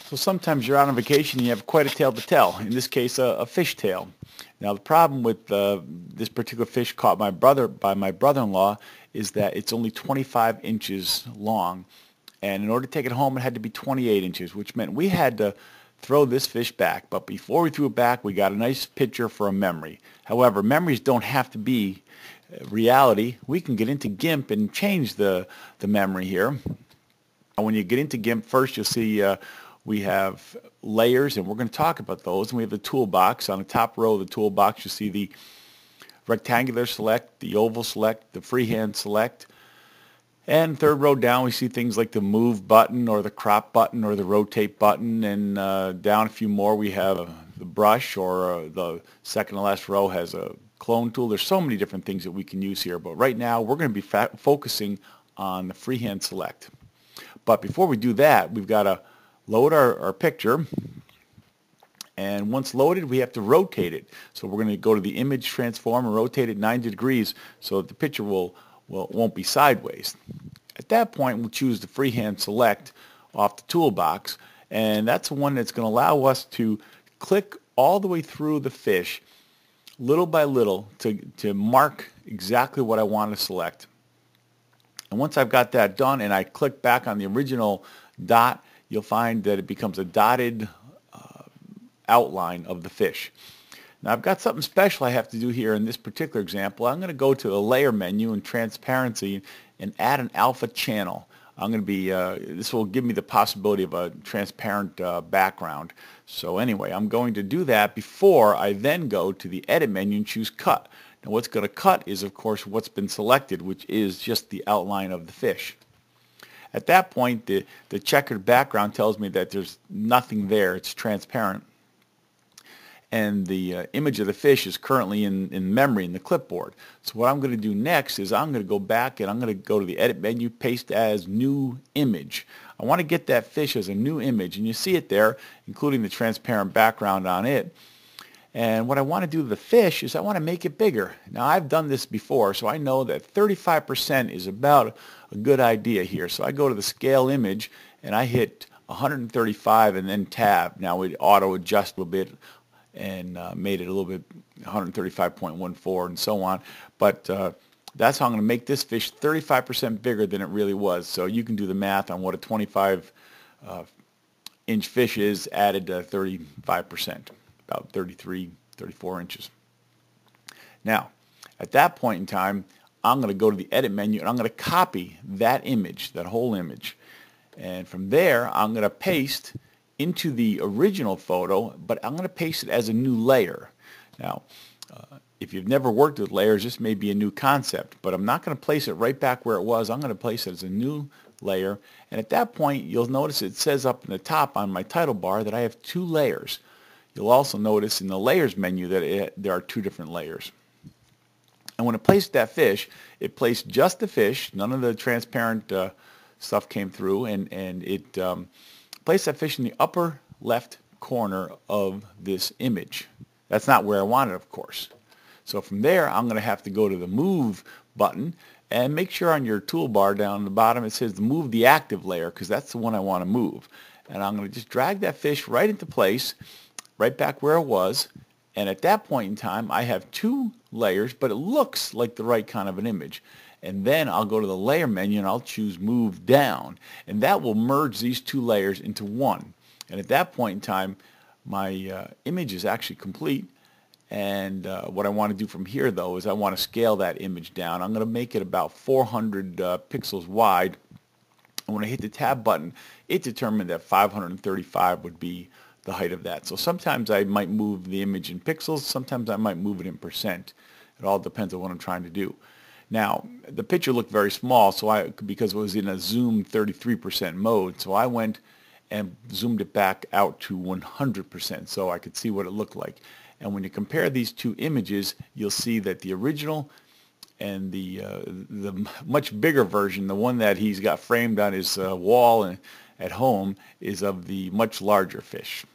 So sometimes you're out on vacation and you have quite a tale to tell. In this case, a fish tail. Now the problem with this particular fish caught by my brother-in-law is that it's only 25 inches long, and in order to take it home, it had to be 28 inches, which meant we had to throw this fish back. But before we threw it back, we got a nice picture for a memory. However, memories don't have to be reality. We can get into Gimp and change the memory here. When you get into Gimp, first you'll see we have layers, and we're going to talk about those. And we have the toolbox. On the top row of the toolbox, you see the rectangular select, the oval select, the freehand select. And third row down, we see things like the move button or the crop button or the rotate button. And down a few more, we have the brush, or the second to last row has a clone tool. There's so many different things that we can use here. But right now, we're going to be focusing on the freehand select. But before we do that, we've got to load our picture, and once loaded, we have to rotate it. So we're going to go to the image transform and rotate it 90 degrees so that the picture won't be sideways. At that point, we'll choose the freehand select off the toolbox, and that's the one that's going to allow us to click all the way through the fish little by little to mark exactly what I want to select. And once I've got that done and I click back on the original dot, you'll find that it becomes a dotted outline of the fish. Now I've got something special I have to do here in this particular example. I'm going to go to the layer menu in transparency and add an alpha channel. I'm going to be, this will give me the possibility of a transparent background. So anyway, I'm going to do that before I then go to the edit menu and choose cut. Now what's going to cut is, of course, what's been selected, which is just the outline of the fish. At that point, the checkered background tells me that there's nothing there. It's transparent. And the image of the fish is currently in memory in the clipboard. So what I'm going to do next is I'm going to go back and I'm going to go to the edit menu, paste as new image. I want to get that fish as a new image, and you see it there, including the transparent background on it. And what I want to do to the fish is I want to make it bigger. Now I've done this before, so I know that 35% is about a good idea here. So I go to the scale image and I hit 135 and then tab. Now it auto adjust a little bit and made it a little bit 135.14 and so on. But that's how I'm going to make this fish 35% bigger than it really was. So you can do the math on what a 25 inch fish is added to 35%. About 33, 34 inches. Now, at that point in time, I'm going to go to the edit menu and I'm going to copy that image, that whole image. And from there, I'm going to paste into the original photo, but I'm going to paste it as a new layer. Now, if you've never worked with layers, this may be a new concept, but I'm not going to place it right back where it was. I'm going to place it as a new layer. And at that point, you'll notice it says up in the top on my title bar that I have 2 layers. You'll also notice in the layers menu that there are 2 different layers. And when it placed that fish, it placed just the fish. None of the transparent stuff came through, and it placed that fish in the upper left corner of this image. That's not where I want it, of course. So from there, I'm going to have to go to the move button and make sure on your toolbar down the bottom it says move the active layer, because that's the one I want to move. And I'm going to just drag that fish right into place, right back where it was, and at that point in time I have 2 layers, but it looks like the right kind of an image. And then I'll go to the layer menu and I'll choose move down, and that will merge these 2 layers into one. And at that point in time my image is actually complete, and what I want to do from here though is I want to scale that image down. I'm going to make it about 400 pixels wide, and when I hit the tab button it determined that 535 would be the height of that. So sometimes I might move the image in pixels, sometimes I might move it in percent. It all depends on what I'm trying to do. Now, the picture looked very small, so because it was in a zoom 33% mode, so I went and zoomed it back out to 100% so I could see what it looked like. And when you compare these 2 images, you'll see that the original and the much bigger version, the one that he's got framed on his wall at home, is of the much larger fish.